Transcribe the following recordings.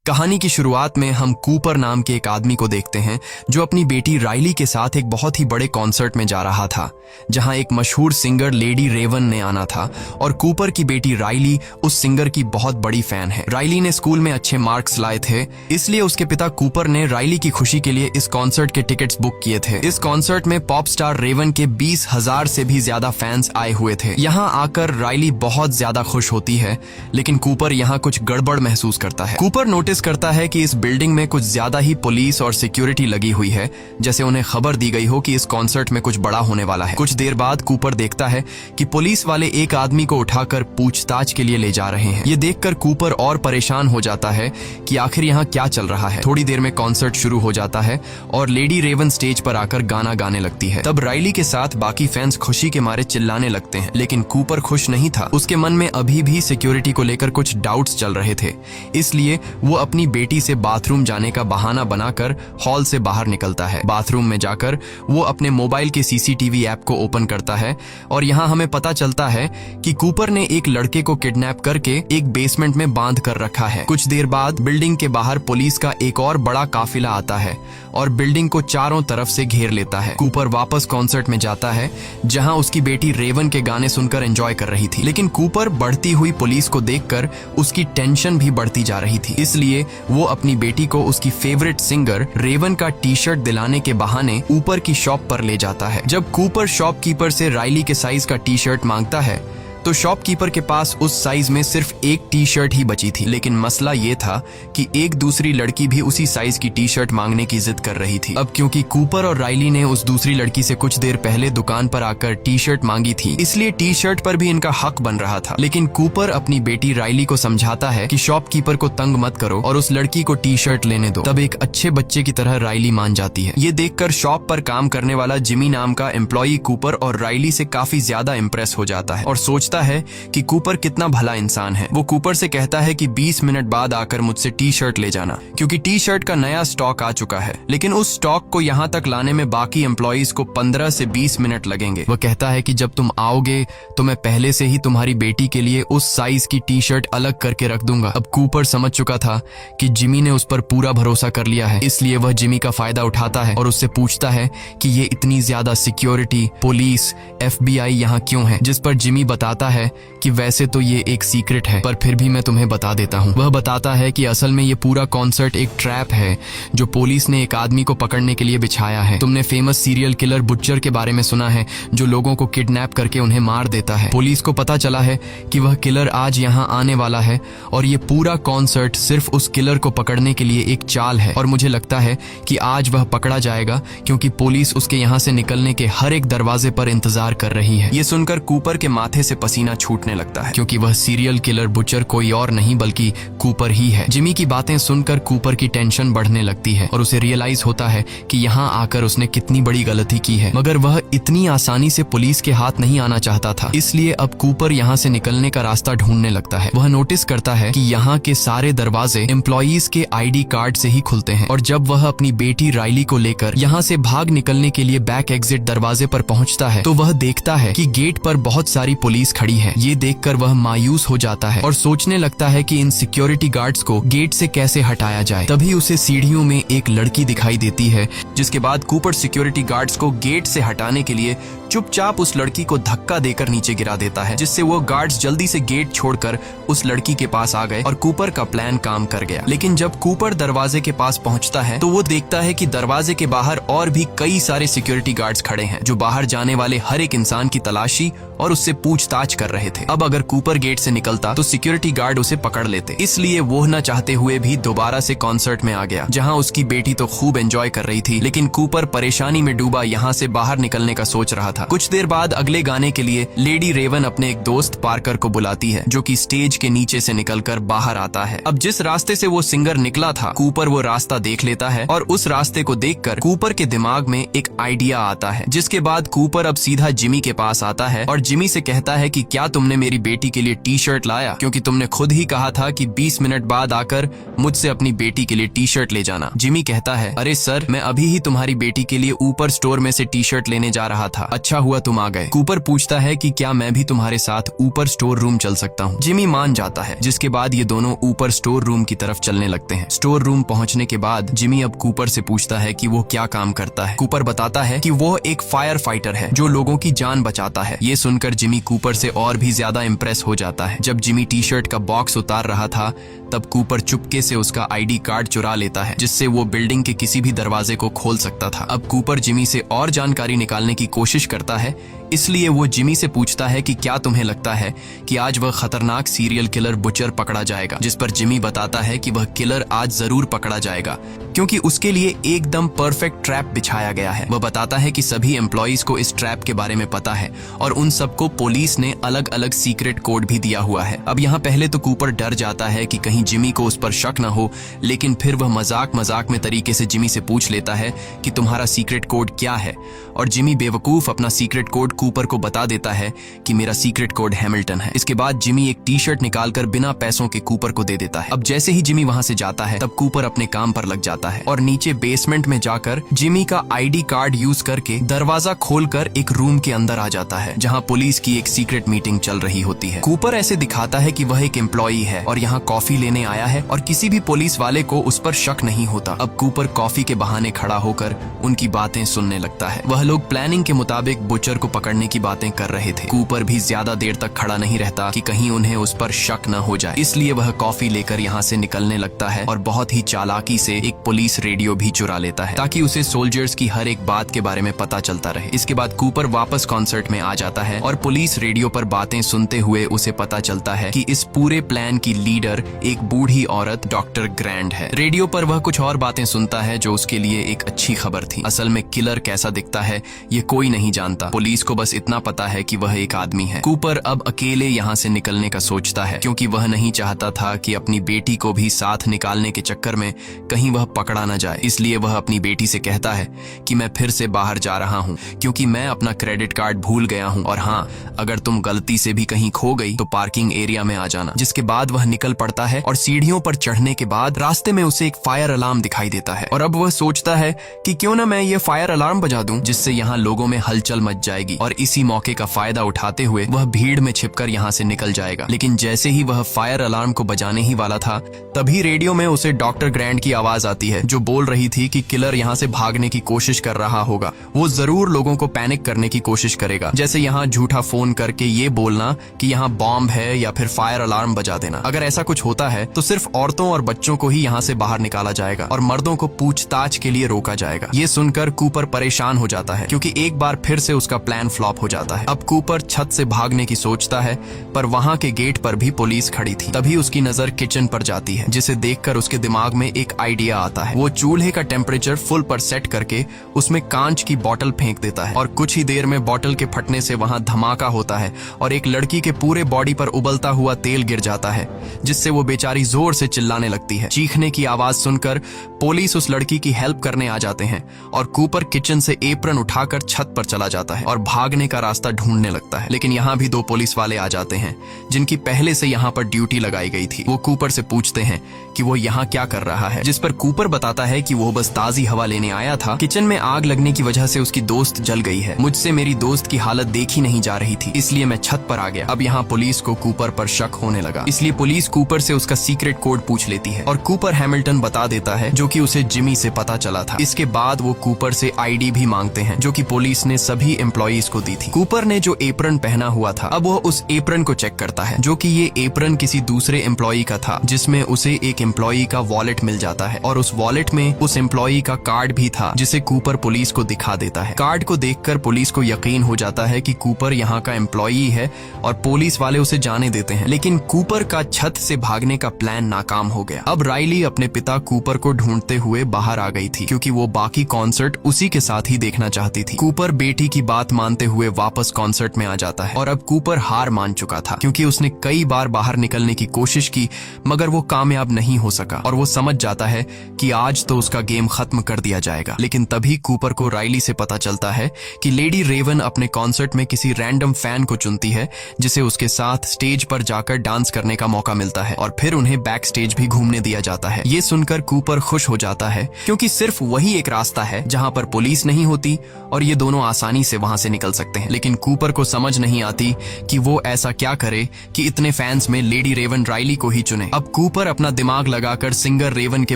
कहानी की शुरुआत में हम कूपर नाम के एक आदमी को देखते हैं जो अपनी बेटी राइली के साथ एक बहुत ही बड़े कॉन्सर्ट में जा रहा था, जहां एक मशहूर सिंगर लेडी रेवन ने आना था और कूपर की बेटी राइली उस सिंगर की बहुत बड़ी फैन है। राइली ने स्कूल में अच्छे मार्क्स लाए थे, इसलिए उसके पिता कूपर ने राइली की खुशी के लिए इस कॉन्सर्ट के टिकट्स बुक किए थे। इस कॉन्सर्ट में पॉप स्टार रेवन के 20,000 से भी ज्यादा फैंस आए हुए थे। यहाँ आकर राइली बहुत ज्यादा खुश होती है, लेकिन कूपर यहाँ कुछ गड़बड़ महसूस करता है। कूपर नोटिस करता है कि इस बिल्डिंग में कुछ ज्यादा ही पुलिस और सिक्योरिटी लगी हुई है, जैसे उन्हें खबर दी गई हो कि इस कॉन्सर्ट में कुछ बड़ा होने वाला है। कुछ देर बाद कूपर देखता है कि पुलिस वाले एक आदमी को उठाकर पूछताछ के लिए ले जा रहे हैं। ये देखकर कूपर और परेशान हो जाता है कि आखिर यहाँ क्या चल रहा है। थोड़ी देर में कॉन्सर्ट शुरू हो जाता है और लेडी रेवन स्टेज पर आकर गाना गाने लगती है। तब राइली के साथ बाकी फैंस खुशी के मारे चिल्लाने लगते हैं, लेकिन कूपर खुश नहीं था। उसके मन में अभी भी सिक्योरिटी को लेकर कुछ डाउट्स चल रहे थे, इसलिए वो अपनी बेटी से बाथरूम जाने का बहाना बनाकर हॉल से बाहर निकलता है। बाथरूम में जाकर वो अपने मोबाइल के सीसीटीवी ऐप को ओपन करता है और यहाँ हमें पता चलता है कि कूपर ने एक लड़के को किडनैप करके एक बेसमेंट में बांध कर रखा है। कुछ देर बाद बिल्डिंग के बाहर पुलिस का एक और बड़ा काफिला आता है और बिल्डिंग को चारों तरफ से घेर लेता है। कूपर वापस कॉन्सर्ट में जाता है, जहाँ उसकी बेटी रेवन के गाने सुनकर एंजॉय कर रही थी, लेकिन कूपर बढ़ती हुई पुलिस को देखकर उसकी टेंशन भी बढ़ती जा रही थी। इसलिए वो अपनी बेटी को उसकी फेवरेट सिंगर रेवन का टी शर्ट दिलाने के बहाने ऊपर की शॉप पर ले जाता है। जब कूपर शॉपकीपर से राइली के साइज का टी शर्ट मांगता है तो शॉपकीपर के पास उस साइज में सिर्फ एक टी शर्ट ही बची थी, लेकिन मसला ये था कि एक दूसरी लड़की भी उसी साइज की टी शर्ट मांगने की जिद कर रही थी। अब क्योंकि कूपर और राइली ने उस दूसरी लड़की से कुछ देर पहले दुकान पर आकर टी शर्ट मांगी थी, इसलिए टी शर्ट पर भी इनका हक बन रहा था। लेकिन कूपर अपनी बेटी राइली को समझाता है कि शॉपकीपर को तंग मत करो और उस लड़की को टी शर्ट लेने दो। तब एक अच्छे बच्चे की तरह राइली मान जाती है। ये देखकर शॉप पर काम करने वाला जिमी नाम का एम्प्लॉई कूपर और राइली से काफी ज्यादा इम्प्रेस हो जाता है और सोचता है कि कूपर कितना भला इंसान है। वो कूपर से कहता है कि 20 मिनट बाद आकर मुझसे टी शर्ट ले जाना, क्योंकि टी शर्ट का नया स्टॉक आ चुका है। लेकिन उस स्टॉक को यहाँ तक लाने में बाकी एम्प्लॉइज को 15 से 20 मिनट लगेंगे। वह कहता है कि जब तुम आओगे तो मैं पहले से ही तुम्हारी बेटी के लिए उस साइज की टी शर्ट अलग करके रख दूंगा। अब कूपर समझ चुका था कि जिमी ने उस पर पूरा भरोसा कर लिया है, इसलिए वह जिमी का फायदा उठाता है और उससे पूछता है कि ये इतनी ज्यादा सिक्योरिटी, पुलिस, FBI यहाँ क्यों है, जिस पर जिमी बताता है कि वैसे तो ये एक सीक्रेट है, पर फिर भी मैं तुम्हें बता देता हूँ। वह बताता है कि असल में ये पूरा कॉन्सर्ट एक ट्रैप है जो पुलिस ने एक आदमी को पकड़ने के लिए बिछाया है। तुमने फेमस सीरियल किलर बुच्चर के बारे में सुना है, जो लोगों को किडनैप करके उन्हें मार देता है। पुलिस को पता चला है कि वह किलर आज यहाँ आने वाला है और ये पूरा कॉन्सर्ट सिर्फ उस किलर को पकड़ने के लिए एक चाल है, और मुझे लगता है कि आज वह पकड़ा जाएगा क्योंकि पुलिस उसके यहाँ से निकलने के हर एक दरवाजे पर इंतजार कर रही है। ये सुनकर कूपर के माथे से पसीना छूटने लगता है, क्योंकि वह सीरियल किलर बुचर कोई और नहीं बल्कि कूपर ही है। जिमी की बातें सुनकर कूपर की टेंशन बढ़ने लगती है और उसे रियलाइज होता है कि यहाँ आकर उसने कितनी बड़ी गलती की है, मगर वह इतनी आसानी से पुलिस के हाथ नहीं आना चाहता था। इसलिए अब कूपर यहाँ से निकलने का रास्ता ढूंढने लगता है। वह नोटिस करता है कि यहाँ के सारे दरवाजे एम्प्लॉइज के ID कार्ड से ही खुलते हैं, और जब वह अपनी बेटी राइली को लेकर यहाँ से भाग निकलने के लिए बैक एग्जिट दरवाजे पर पहुँचता है तो वह देखता है कि गेट पर बहुत सारी पुलिस खड़ी है। ये देखकर वह मायूस हो जाता है और सोचने लगता है कि इन सिक्योरिटी गार्ड्स को गेट से कैसे हटाया जाए। तभी उसे सीढ़ियों में एक लड़की दिखाई देती है, जिसके बाद कूपर सिक्योरिटी गार्ड्स को गेट से हटाने के लिए चुपचाप उस लड़की को धक्का देकर नीचे गिरा देता है, जिससे वो गार्ड्स जल्दी से गेट छोड़कर उस लड़की के पास आ गए और कूपर का प्लान काम कर गया। लेकिन जब कूपर दरवाजे के पास पहुंचता है तो वो देखता है कि दरवाजे के बाहर और भी कई सारे सिक्योरिटी गार्ड्स खड़े हैं, जो बाहर जाने वाले हर एक इंसान की तलाशी और उससे पूछताछ कर रहे थे। अब अगर कूपर गेट से निकलता तो सिक्योरिटी गार्ड उसे पकड़ लेते, इसलिए वो न चाहते हुए भी दोबारा से कॉन्सर्ट में आ गया, जहाँ उसकी बेटी तो खूब एंजॉय कर रही थी, लेकिन कूपर परेशानी में डूबा यहाँ से बाहर निकलने का सोच रहा था। कुछ देर बाद अगले गाने के लिए लेडी रेवन अपने एक दोस्त पार्कर को बुलाती है, जो कि स्टेज के नीचे से निकलकर बाहर आता है। अब जिस रास्ते से वो सिंगर निकला था, कूपर वो रास्ता देख लेता है और उस रास्ते को देखकर कूपर के दिमाग में एक आइडिया आता है, जिसके बाद कूपर अब सीधा जिमी के पास आता है और जिमी से कहता है कि क्या तुमने मेरी बेटी के लिए टी शर्ट लाया, क्योंकि तुमने खुद ही कहा था कि 20 मिनट बाद आकर मुझसे अपनी बेटी के लिए टी शर्ट ले जाना। जिमी कहता है, अरे सर, मैं अभी ही तुम्हारी बेटी के लिए ऊपर स्टोर में से टी शर्ट लेने जा रहा था। अच्छा हुआ तुम आ गए। कूपर पूछता है कि क्या मैं भी तुम्हारे साथ ऊपर स्टोर रूम चल सकता हूँ। जिमी मान जाता है, जिसके बाद ये दोनों ऊपर स्टोर रूम की तरफ चलने लगते हैं। स्टोर रूम पहुंचने के बाद जिमी अब कूपर से पूछता है कि वो क्या काम करता है। कूपर बताता है कि वो एक फायर फाइटर है जो लोगों की जान बचाता है। ये सुनकर जिमी कूपर से और भी ज्यादा इम्प्रेस हो जाता है। जब जिमी टी शर्ट का बॉक्स उतार रहा था तब कूपर चुपके से उसका आईडी कार्ड चुरा लेता है, जिससे वो बिल्डिंग के किसी भी दरवाजे को खोल सकता था। अब कूपर जिमी से और जानकारी निकालने की कोशिश करता है, इसलिए वो जिमी से पूछता है कि क्या तुम्हें लगता है कि आज वह खतरनाक सीरियल किलर बुचर पकड़ा जाएगा। जिस पर जिमी बताता है कि वह किलर आज जरूर पकड़ा जाएगा क्योंकि उसके लिए एकदम परफेक्ट ट्रैप बिछाया गया है। वह बताता है कि सभी एम्प्लॉइज को इस ट्रैप के बारे में पता है और उन सबको पुलिस ने अलग अलग सीक्रेट कोड भी दिया हुआ है। अब यहाँ पहले तो कूपर डर जाता है कि कहीं जिमी को उस पर शक न हो, लेकिन फिर वह मजाक में तरीके से जिमी से पूछ लेता है कि तुम्हारा सीक्रेट कोड क्या है, और जिमी बेवकूफ अपना सीक्रेट कोड कूपर को बता देता है कि मेरा सीक्रेट कोड हैमिल्टन है। इसके बाद जिमी एक टी शर्ट निकालकर बिना पैसों के कूपर को दे देता है। अब जैसे ही जिमी वहां से जाता है तब कूपर अपने काम पर लग जाता है और नीचे बेसमेंट में जाकर जिमी का आईडी कार्ड यूज करके दरवाजा खोलकर एक रूम के अंदर आ जाता है जहां पुलिस की एक सीक्रेट मीटिंग चल रही होती है। कूपर ऐसे दिखाता है कि वह एक एम्प्लॉई है और यहाँ कॉफी लेने आया है और किसी भी पुलिस वाले को उस पर शक नहीं होता। अब कूपर कॉफी के बहाने खड़ा होकर उनकी बातें सुनने लगता है। वह लोग प्लानिंग के मुताबिक बुचर को पकड़ने की बातें कर रहे थे। कूपर भी ज्यादा देर तक खड़ा नहीं रहता कि कहीं उन्हें उस पर शक न हो जाए, इसलिए वह कॉफी लेकर यहाँ से निकलने लगता है और बहुत ही चालाकी से एक पुलिस रेडियो भी चुरा लेता है ताकि उसे सोल्जर्स की हर एक बात के बारे में पता चलता रहे। इसके बाद कूपर वापस कॉन्सर्ट में आ जाता है और पुलिस रेडियो पर बातें सुनते हुए उसे पता चलता है कि इस पूरे प्लान की लीडर एक बूढ़ी औरत डॉक्टर ग्रैंड है। रेडियो पर वह कुछ और बातें सुनता है जो उसके लिए एक अच्छी खबर थी। असल में किलर कैसा दिखता है ये कोई नहीं जानता, पुलिस को बस इतना पता है कि वह एक आदमी है। कूपर अब अकेले यहाँ से निकलने का सोचता है क्योंकि वह नहीं चाहता था कि अपनी बेटी को भी साथ निकालने के चक्कर में कहीं वह पकड़ा न जाए। इसलिए वह अपनी बेटी से कहता है कि मैं फिर से बाहर जा रहा हूँ क्योंकि मैं अपना क्रेडिट कार्ड भूल गया हूँ, और हाँ, अगर तुम गलती से भी कहीं खो गई तो पार्किंग एरिया में आ जाना। जिसके बाद वह निकल पड़ता है और सीढ़ियों पर चढ़ने के बाद रास्ते में उसे एक फायर अलार्म दिखाई देता है और अब वह सोचता है कि क्यों ना मैं ये फायर अलार्म बजा दूं जिससे यहाँ लोगों में हलचल मच जाएगी, और इसी मौके का फायदा उठाते हुए वह भीड़ में छिपकर यहाँ से निकल जाएगा। लेकिन जैसे ही वह फायर अलार्म को बजाने ही वाला था तभी रेडियो में उसे डॉक्टर ग्रैंड की आवाज आती है जो बोल रही थी कि किलर यहाँ से भागने की कोशिश कर रहा होगा। वो जरूर लोगों को पैनिक करने की कोशिश करेगा, जैसे यहाँ झूठा फोन करके ये बोलना कि यहाँ बॉम्ब है या फिर फायर अलार्म बजा देना। अगर ऐसा कुछ होता है तो सिर्फ औरतों और बच्चों को ही यहाँ से बाहर निकाला जाएगा और मर्दों को पूछताछ के लिए रोका जाएगा। ये सुनकर कूपर परेशान हो जाता है क्योंकि एक बार फिर से उसका प्लान फ्लॉप हो जाता है। अब कूपर छत से भागने की सोचता है पर वहाँ के गेट पर भी पुलिस खड़ी थी। तभी उसकी नजर किचन पर जाती है जिसे देखकर उसके दिमाग में एक आइडिया आता है। वो चूल्हे का टेम्परेचर फुल पर सेट करके उसमें कांच की बोतल फेंक देता है और कुछ ही देर में बोतल के फटने से वहाँ धमाका होता है और एक लड़की के पूरे बॉडी पर उबलता हुआ तेल गिर जाता है जिससे वो बेचारी जोर से चिल्लाने लगती है। चीखने की आवाज सुनकर पुलिस उस लड़की की हेल्प करने आ जाते हैं और कूपर किचन से एप्रन उठाकर छत पर चला जाता है और भागने का रास्ता ढूंढने लगता है। लेकिन यहाँ भी दो पुलिस वाले आ जाते हैं जिनकी पहले से यहाँ पर ड्यूटी लगाई गई थी। वो कूपर से पूछते हैं कि वो यहाँ क्या कर रहा है, जिस पर कूपर बताता है कि वो बस ताजी हवा लेने आया था। किचन में आग लगने की वजह से उसकी दोस्त जल गई है। मुझसे मेरी दोस्त की हालत देखी नहीं जा रही थी, इसलिए मैं छत पर आ गया। अब यहाँ पुलिस को कूपर पर शक होने लगा, इसलिए पुलिस कूपर से उसका सीक्रेट कोड पूछ लेती है और कूपर हैमिल्टन बता देता है जो कि उसे जिमी से पता चला था। इसके बाद वो कूपर से आईडी भी मांगते हैं जो कि पुलिस ने सभी एम्प्लॉइज को दी थी। कूपर ने जो एप्रन पहना हुआ था अब वो उस एप्रन को चेक करता है जो कि ये एप्रन किसी दूसरे एम्प्लॉई का था, जिसमें उसे एक एम्प्लॉई का वॉलेट मिल जाता है और उस वॉलेट में उस एम्प्लॉई का कार्ड भी था जिसे कूपर पुलिस को दिखा देता है। कार्ड को देखकर पुलिस को यकीन हो जाता है कि कूपर यहाँ का एम्प्लॉई है और पुलिस वाले उसे जाने देते हैं। लेकिन कूपर का छत से भागने का प्लान नाकाम हो गया। अब राइली अपने पिता कूपर को ढूंढते हुए बाहर आ गई थी क्योंकि वो बाकी कॉन्सर्ट उसी के साथ ही देखना चाहती थी। कूपर बेटी की बात मानते हुए वापस कॉन्सर्ट में आ जाता है और अब कूपर हार मान चुका था क्योंकि उसने कई बार बाहर निकलने की कोशिश की मगर वो कामयाब नहीं हो सका और वो समझ जाता है कि आज तो उसका गेम खत्म कर दिया जाएगा। लेकिन तभी कूपर को राइली से पता चलता है कि लेडी रेवन अपने कॉन्सर्ट में किसी रैंडम फैन को चुनती है जिसे उसके साथ स्टेज पर जाकर डांस करने का मौका मिलता है और फिर उन्हें बैक स्टेज भी घूमने दिया जाता है। ये सुनकर कूपर खुश हो जाता है क्योंकि सिर्फ वही एक रास्ता है जहां पर पुलिस नहीं होती और ये दोनों आसानी से वहां से निकल निकल सकते हैं। लेकिन कूपर को समझ नहीं आती कि वो ऐसा क्या करे कि इतने फैंस में लेडी रेवन राइली को ही चुने। अब कूपर अपना दिमाग लगाकर सिंगर रेवन के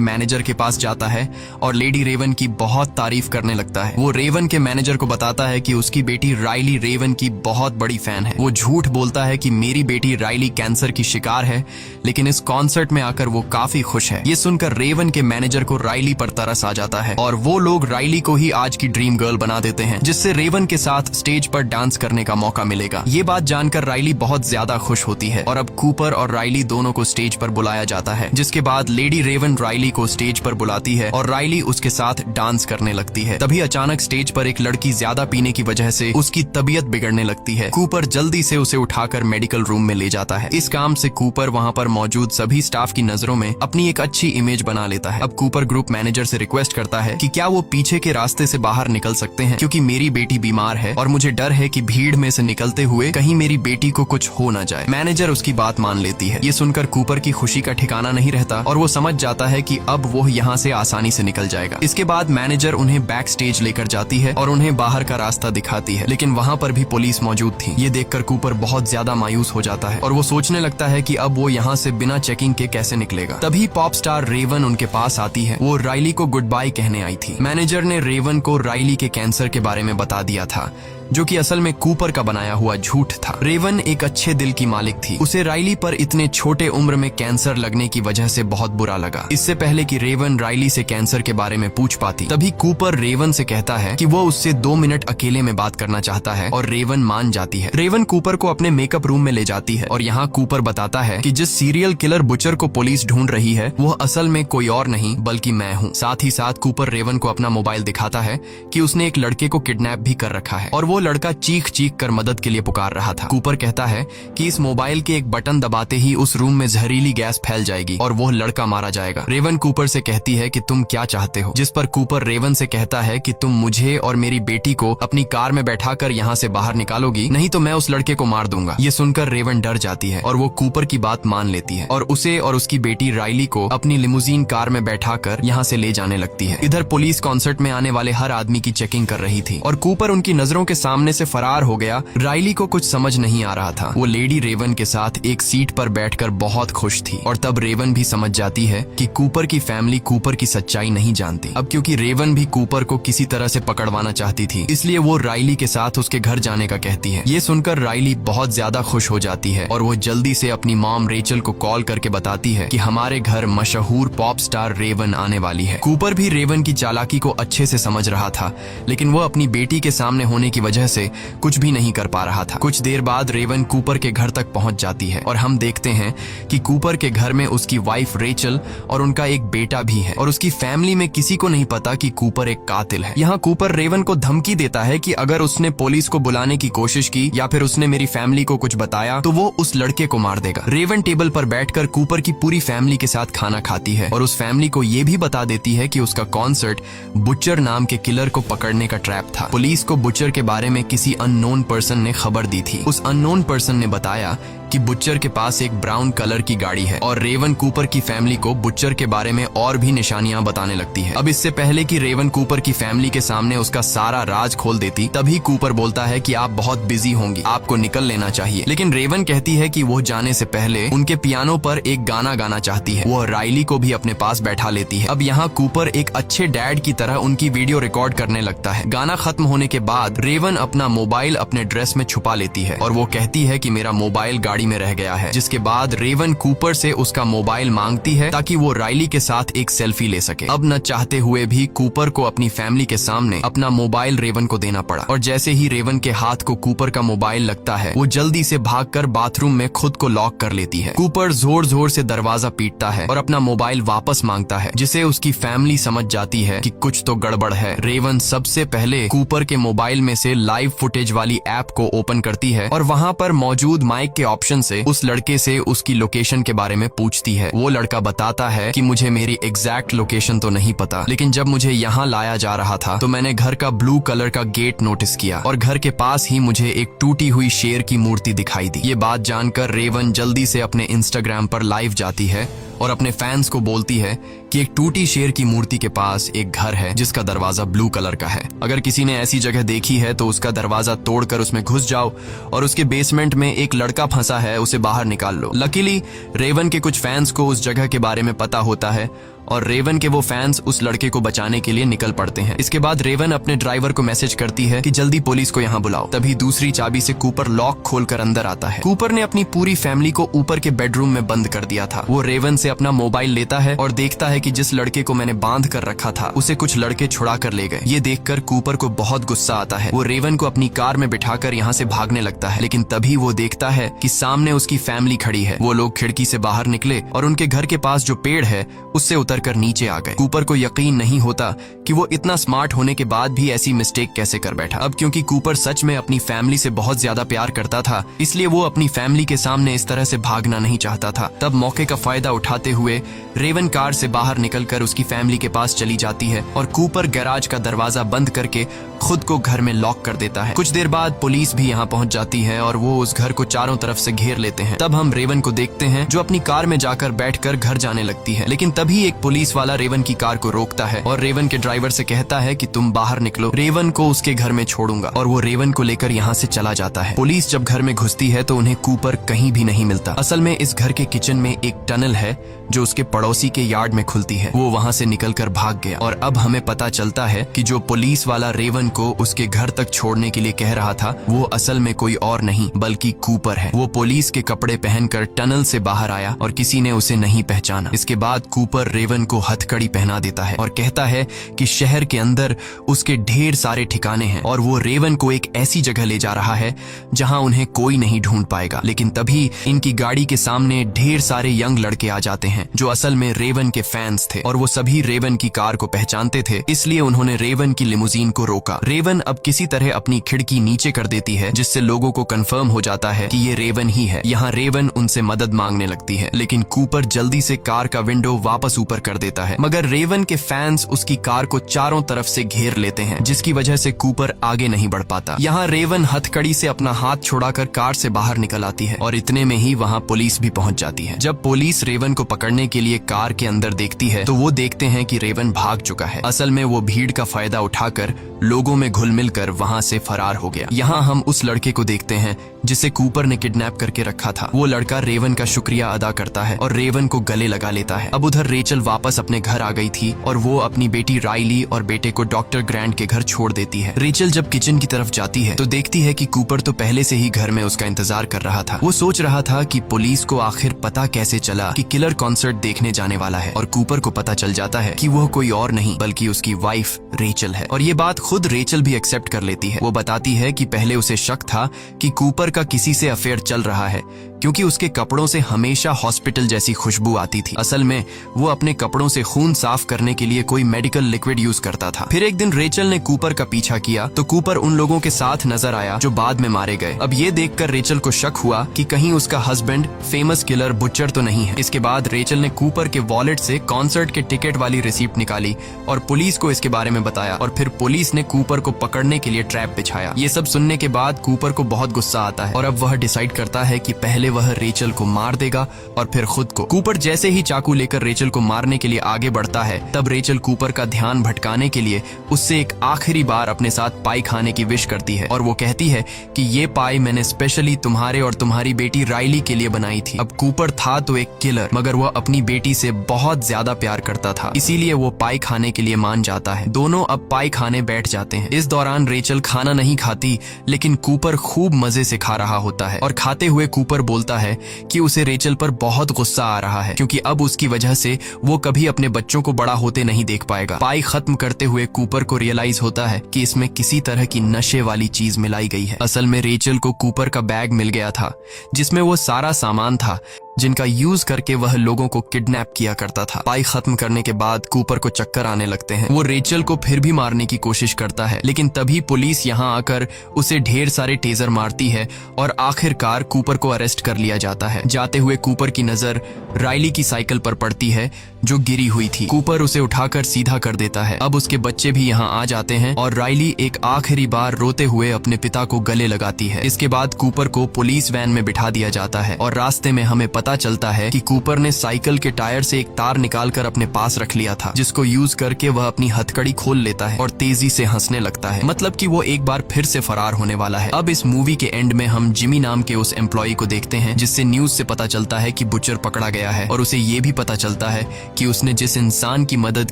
मैनेजर के पास जाता है और लेडी रेवन की बहुत तारीफ करने लगता है। वो रेवन के मैनेजर को बताता है कि उसकी बेटी राइली रेवन की बहुत बड़ी फैन है। वो झूठ बोलता है कि मेरी बेटी राइली कैंसर की शिकार है, लेकिन इस कॉन्सर्ट में आकर वो काफी खुश है। ये सुनकर रेवन के मैनेजर को राइली पर तरस आ जाता है और वो लोग राइली को ही आज की ड्रीम गर्ल बना देते हैं, जिससे रेवन के साथ स्टेज पर डांस करने का मौका मिलेगा। ये बात जानकर राइली बहुत ज्यादा खुश होती है और अब कूपर और राइली दोनों को स्टेज पर बुलाया जाता है, जिसके बाद लेडी रेवन राइली को स्टेज पर बुलाती है और राइली उसके साथ डांस करने लगती है। तभी अचानक स्टेज पर एक लड़की ज्यादा पीने की वजह से उसकी तबीयत बिगड़ने लगती है। कूपर जल्दी से उसे उठाकर मेडिकल रूम में ले जाता है। इस काम से कूपर वहाँ पर मौजूद सभी स्टाफ की नजरों में अपनी एक अच्छी इमेज बना लेता है। अब कूपर ग्रुप मैनेजर से रिक्वेस्ट करता है कि क्या वो पीछे के रास्ते से बाहर निकल सकते हैं, क्योंकि मेरी बेटी बीमार है और मुझे डर है कि भीड़ में से निकलते हुए कहीं मेरी बेटी को कुछ हो न जाए। मैनेजर उसकी बात मान लेती है। ये सुनकर कूपर की खुशी का ठिकाना नहीं रहता और वो समझ जाता है कि अब वो यहाँ से आसानी से निकल जाएगा। इसके बाद मैनेजर उन्हें बैक स्टेज लेकर जाती है और उन्हें बाहर का रास्ता दिखाती है, लेकिन वहाँ पर भी पुलिस मौजूद थी। ये देखकर कूपर बहुत ज्यादा मायूस हो जाता है और वो सोचने लगता है कि अब वो यहाँ से बिना चेकिंग के कैसे निकलेगा। तभी पॉप स्टार रेवन उनके पास आती है। वो राइली को गुड बाय कहने आई थी। मैनेजर ने रेवन को राइली के कैंसर के बारे में बता दिया था, जो कि असल में कूपर का बनाया हुआ झूठ था। रेवन एक अच्छे दिल की मालिक थी। उसे राइली पर इतने छोटे उम्र में कैंसर लगने की वजह से बहुत बुरा लगा। इससे पहले कि रेवन राइली से कैंसर के बारे में पूछ पाती, तभी कूपर रेवन से कहता है कि वो उससे 2 मिनट अकेले में बात करना चाहता है और रेवन मान जाती है। रेवन कूपर को अपने मेकअप रूम में ले जाती है और यहाँ कूपर बताता है कि जिस सीरियल किलर बुचर को पुलिस ढूंढ रही है वो असल में कोई और नहीं बल्कि मैं हूँ। साथ ही साथ कूपर रेवन को अपना मोबाइल दिखाता है कि उसने एक लड़के को किडनैप भी कर रखा है और वो लड़का चीख चीख कर मदद के लिए पुकार रहा था। कूपर कहता है कि इस मोबाइल के एक बटन दबाते ही उस रूम में जहरीली गैस फैल जाएगी और वो लड़का मारा जाएगा। रेवन कूपर से कहती है कि तुम क्या चाहते हो, जिस पर कूपर रेवन से कहता है कि तुम मुझे और मेरी बेटी को अपनी कार में बैठाकर यहाँ से बाहर निकालोगी, नहीं तो मैं उस लड़के को मार दूंगा। ये सुनकर रेवन डर जाती है और वो कूपर की बात मान लेती है और उसे और उसकी बेटी राइली को अपनी लिमुजीन कार में बैठाकर यहाँ से ले जाने लगती है। इधर पुलिस कॉन्सर्ट में आने वाले हर आदमी की चेकिंग कर रही थी और कूपर उनकी नजरों के सामने से फरार हो गया। राइली को कुछ समझ नहीं आ रहा था। वो लेडी रेवन के साथ एक सीट पर बैठकर बहुत खुश थी और तब रेवन भी समझ जाती है कि कूपर की फैमिली कूपर की सच्चाई नहीं जानती। अब क्योंकि रेवन भी कूपर को किसी तरह से पकड़वाना चाहती थी, इसलिए वो राइली के साथ उसके घर जाने का कहती है। ये सुनकर राइली बहुत ज्यादा खुश हो जाती है और वो जल्दी से अपनी मॉम रेचल को कॉल करके बताती है कि हमारे घर मशहूर पॉप स्टार रेवन आने वाली है। कूपर भी रेवन की चालाकी को अच्छे से समझ रहा था, लेकिन वो अपनी बेटी के सामने होने की वजह से कुछ भी नहीं कर पा रहा था। कुछ देर बाद रेवन कूपर के घर तक पहुंच जाती है और हम देखते हैं कि कूपर के घर में उसकी वाइफ रेचल और उनका एक बेटा भी है और उसकी फैमिली में किसी को नहीं पता कि कूपर एक कातिल है। यहाँ कूपर रेवन को धमकी देता है कि अगर उसने पुलिस को बुलाने की कोशिश की या फिर उसने मेरी फैमिली को कुछ बताया तो वो उस लड़के को मार देगा। रेवन टेबल पर बैठकर कूपर की पूरी फैमिली के साथ खाना खाती है और उस फैमिली को ये भी बता देती है कि उसका कॉन्सर्ट बुचर नाम के किलर को पकड़ने का ट्रैप था। पुलिस को बुचर के बारे में किसी अननोन पर्सन ने खबर दी थी। उस अननोन पर्सन ने बताया कि बुचर के पास एक ब्राउन कलर की गाड़ी है और रेवन कूपर की फैमिली को बुचर के बारे में और भी निशानियां बताने लगती है। अब इससे पहले कि रेवन कूपर की फैमिली के सामने उसका सारा राज खोल देती, तभी कूपर बोलता है कि आप बहुत बिजी होंगी, आपको निकल लेना चाहिए। लेकिन रेवन कहती है कि वो जाने से पहले उनके पियानो पर एक गाना गाना चाहती है। वो राइली को भी अपने पास बैठा लेती है। अब यहाँ कूपर एक अच्छे डैड की तरह उनकी वीडियो रिकॉर्ड करने लगता है। गाना खत्म होने के बाद रेवन अपना मोबाइल अपने ड्रेस में छुपा लेती है और वो कहती है कि मेरा मोबाइल गाड़ी में रह गया है, जिसके बाद रेवन कूपर से उसका मोबाइल मांगती है ताकि वो राइली के साथ एक सेल्फी ले सके। अब न चाहते हुए भी कूपर को अपनी फैमिली के सामने अपना मोबाइल रेवन को देना पड़ा और जैसे ही रेवन के हाथ को कूपर का मोबाइल लगता है वो जल्दी से भागकर बाथरूम में खुद को लॉक कर लेती है। कूपर जोर जोर से दरवाजा पीटता है और अपना मोबाइल वापस मांगता है, जिसे उसकी फैमिली समझ जाती है कि कुछ तो गड़बड़ है। रेवन सबसे पहले कूपर के मोबाइल में से लाइव फुटेज वाली ऐप को ओपन करती है और वहाँ पर मौजूद माइक के ऑप्शन से उस लड़के से उसकी लोकेशन के बारे में पूछती है। वो लड़का बताता है कि मुझे मेरी एग्जैक्ट लोकेशन तो नहीं पता, लेकिन जब मुझे यहाँ लाया जा रहा था तो मैंने घर का ब्लू कलर का गेट नोटिस किया और घर के पास ही मुझे एक टूटी हुई शेर की मूर्ति दिखाई दी। ये बात जानकर रेवन जल्दी से अपने इंस्टाग्राम पर लाइव जाती है और अपने फैंस को बोलती है कि एक टूटी शेर की मूर्ति के पास एक घर है जिसका दरवाजा ब्लू कलर का है। अगर किसी ने ऐसी जगह देखी है तो उसका दरवाजा तोड़कर उसमें घुस जाओ और उसके बेसमेंट में एक लड़का फंसा है, उसे बाहर निकाल लो। लकीली रेवन के कुछ फैंस को उस जगह के बारे में पता होता है और रेवन के वो फैंस उस लड़के को बचाने के लिए निकल पड़ते हैं। इसके बाद रेवन अपने ड्राइवर को मैसेज करती है कि जल्दी पुलिस को यहाँ बुलाओ। तभी दूसरी चाबी से कूपर लॉक खोलकर अंदर आता है। कूपर ने अपनी पूरी फैमिली को ऊपर के बेडरूम में बंद कर दिया था। वो रेवन से अपना मोबाइल लेता है और देखता है कि जिस लड़के को मैंने बांध कर रखा था उसे कुछ लड़के छुड़ा कर ले गए। ये देखकर कूपर को बहुत गुस्सा आता है। वो रेवन को अपनी कार में बिठाकर यहाँ से भागने लगता है, लेकिन तभी वो देखता है कि सामने उसकी फैमिली खड़ी है। वो लोग खिड़की से बाहर निकले और उनके घर के पास जो पेड़ है उससे उतरकर नीचे आ गए। कूपर को यकीन नहीं होता कि वो इतना स्मार्ट होने के बाद भी ऐसी मिस्टेक कैसे कर बैठा। अब क्योंकि कूपर सच में अपनी फैमिली से बहुत ज्यादा प्यार करता था, इसलिए वो अपनी फैमिली के सामने इस तरह से भागना नहीं चाहता था। तब मौके का फायदा उठाते हुए रेवन कार से बाहर निकलकर उसकी फैमिली के पास चली जाती है और कूपर गैराज का दरवाजा बंद करके खुद को घर में लॉक कर देता है। कुछ देर बाद पुलिस भी यहाँ पहुंच जाती है और वो उस घर को चारों तरफ से घेर लेते हैं। तब हम रेवन को देखते हैं जो अपनी कार में जाकर बैठकर घर जाने लगती है, लेकिन तभी एक पुलिस वाला रेवन की कार को रोकता है और रेवन के ड्राइवर से कहता है कि तुम बाहर निकलो, रेवन को उसके घर में छोड़ूंगा। और वो रेवन को लेकर यहाँ से चला जाता है। पुलिस जब घर में घुसती है तो उन्हें कूपर कहीं भी नहीं मिलता। असल में इस घर के किचन में एक टनल है जो उसके पड़ोसी के यार्ड में खुलती है। वो वहाँ से निकलकर भाग गया और अब हमें पता चलता है कि जो पुलिस वाला रेवन को उसके घर तक छोड़ने के लिए कह रहा था वो असल में कोई और नहीं बल्कि कूपर है। वो पुलिस के कपड़े पहनकर टनल से बाहर आया और किसी ने उसे नहीं पहचाना। इसके बाद कूपर रेवन को हथकड़ी पहना देता है और कहता है कि शहर के अंदर उसके ढेर सारे ठिकाने हैं और वो रेवन को एक ऐसी जगह ले जा रहा है जहां उन्हें कोई नहीं ढूंढ पाएगा। लेकिन तभी इनकी गाड़ी के सामने ढेर सारे यंग लड़के आ जाते हैं जो असल में रेवन के फैंस थे और वो सभी रेवन की कार को पहचानते थे, इसलिए उन्होंने रेवन की लिमुजीन को रोका। रेवन अब किसी तरह अपनी खिड़की नीचे कर देती है जिससे लोगों को कंफर्म हो जाता है कि ये रेवन ही है। यहाँ रेवन उनसे मदद मांगने लगती है, लेकिन कूपर जल्दी से कार का विंडो वापस ऊपर कर देता है। मगर रेवन के फैंस उसकी कार को चारों तरफ से घेर लेते हैं जिसकी वजह से कूपर आगे नहीं बढ़ पाता। यहाँ रेवन हथकड़ी से अपना हाथ छुड़ाकर कार से बाहर निकल आती है और इतने में ही वहाँ पुलिस भी पहुंच जाती है। जब पुलिस रेवन को पकड़ने के लिए कार के अंदर देखती है तो वो देखते हैं कि रेवन भाग चुका है। असल में वो भीड़ का फायदा उठाकर लोगों में घुल मिल कर वहाँ से फरार हो गया। यहाँ हम उस लड़के को देखते हैं जिसे कूपर ने किडनैप करके रखा था। वो लड़का रेवन का शुक्रिया अदा करता है और रेवन को गले लगा लेता है। अब उधर रेचल वापस अपने घर आ गई थी और वो अपनी बेटी राइली और बेटे को डॉक्टर ग्रैंट के घर छोड़ देती है। रेचल जब किचन की तरफ जाती है तो देखती है कि कूपर तो पहले से ही घर में उसका इंतजार कर रहा था। वो सोच रहा था कि पुलिस को आखिर पता कैसे चला कि किलर कॉन्सर्ट देखने जाने वाला है और कूपर को पता चल जाता है कि वो कोई और नहीं बल्कि उसकी वाइफ रेचल है। और ये बात खुद रेचल भी एक्सेप्ट कर लेती है। वो बताती है कि पहले उसे शक था कि कूपर का किसी से अफेयर चल रहा है क्योंकि उसके कपड़ों से हमेशा हॉस्पिटल जैसी खुशबू आती थी। असल में वो अपने कपड़ों से खून साफ करने के लिए कोई मेडिकल लिक्विड यूज करता था। फिर एक दिन रेचल ने कूपर का पीछा किया तो कूपर उन लोगों के साथ नजर आया जो बाद में मारे गए। अब ये देखकर रेचल को शक हुआ कि कहीं उसका हस्बैंड फेमस किलर बुचर तो नहीं है। इसके बाद रेचल ने कूपर के वॉलेट से कॉन्सर्ट के टिकट वाली रिसीप्ट निकाली और पुलिस को इसके बारे में बताया और फिर पुलिस ने कूपर को पकड़ने के लिए ट्रैप बिछाया। ये सब सुनने के बाद कूपर को बहुत गुस्सा आता है और अब वह डिसाइड करता है कि पहले वह रेचल को मार देगा और फिर खुद को। कूपर जैसे ही चाकू लेकर रेचल को मारने के लिए आगे बढ़ता है तब रेचल कूपर का ध्यान भटकाने के लिए उससे एक आखिरी बार अपने साथ पाई खाने की विश करती है और वो कहती है कि ये पाई मैंने स्पेशली तुम्हारे और तुम्हारी बेटी राइली के लिए बनाई थी। अब कूपर था तो एक किलर मगर वह अपनी बेटी से बहुत ज्यादा प्यार करता था, इसीलिए वो पाई खाने के लिए मान जाता है। दोनों अब पाई खाने बैठ जाते हैं। इस दौरान रेचल खाना नहीं खाती लेकिन कूपर खूब मजे से खा रहा होता है और खाते हुए कूपर बोलता है कि उसे रेचल पर बहुत गुस्सा आ रहा है क्योंकि अब उसकी वजह से वो कभी अपने बच्चों को बड़ा होते नहीं देख पाएगा। पाई खत्म करते हुए कूपर को रियलाइज होता है कि इसमें किसी तरह की नशे वाली चीज मिलाई गई है। असल में रेचल को कूपर का बैग मिल गया था जिसमें वो सारा सामान था जिनका यूज करके वह लोगों को किडनैप किया करता था। पाई खत्म करने के बाद कूपर को चक्कर आने लगते हैं। वो रेचल को फिर भी मारने की कोशिश करता है लेकिन तभी पुलिस यहाँ आकर उसे ढेर सारे टेजर मारती है और आखिरकार कूपर को अरेस्ट कर लिया जाता है। जाते हुए कूपर की नजर राइली की साइकिल पर पड़ती है जो गिरी हुई थी। कूपर उसे उठाकर सीधा कर देता है। अब उसके बच्चे भी यहाँ आ जाते हैं और राइली एक आखिरी बार रोते हुए अपने पिता को गले लगाती है। इसके बाद कूपर को पुलिस वैन में बिठा दिया जाता है और रास्ते में हमें पता चलता है कि कूपर ने साइकिल के टायर से एक तार निकालकर अपने पास रख लिया था, जिसको यूज करके वह अपनी हथकड़ी खोल लेता है और तेजी से हंसने लगता है, मतलब कि वो एक बार फिर से फरार होने वाला है। अब इस मूवी के एंड में हम जिमी नाम के उस एम्प्लॉय को देखते हैं जिससे न्यूज से पता चलता है कि बुचर पकड़ा गया है और उसे ये भी पता चलता है कि उसने जिस इंसान की मदद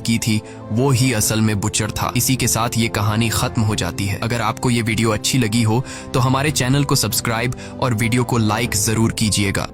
की थी वो ही असल में बुचर था। इसी के साथ ये कहानी खत्म हो जाती है। अगर आपको ये वीडियो अच्छी लगी हो तो हमारे चैनल को सब्सक्राइब और वीडियो को लाइक जरूर कीजिएगा।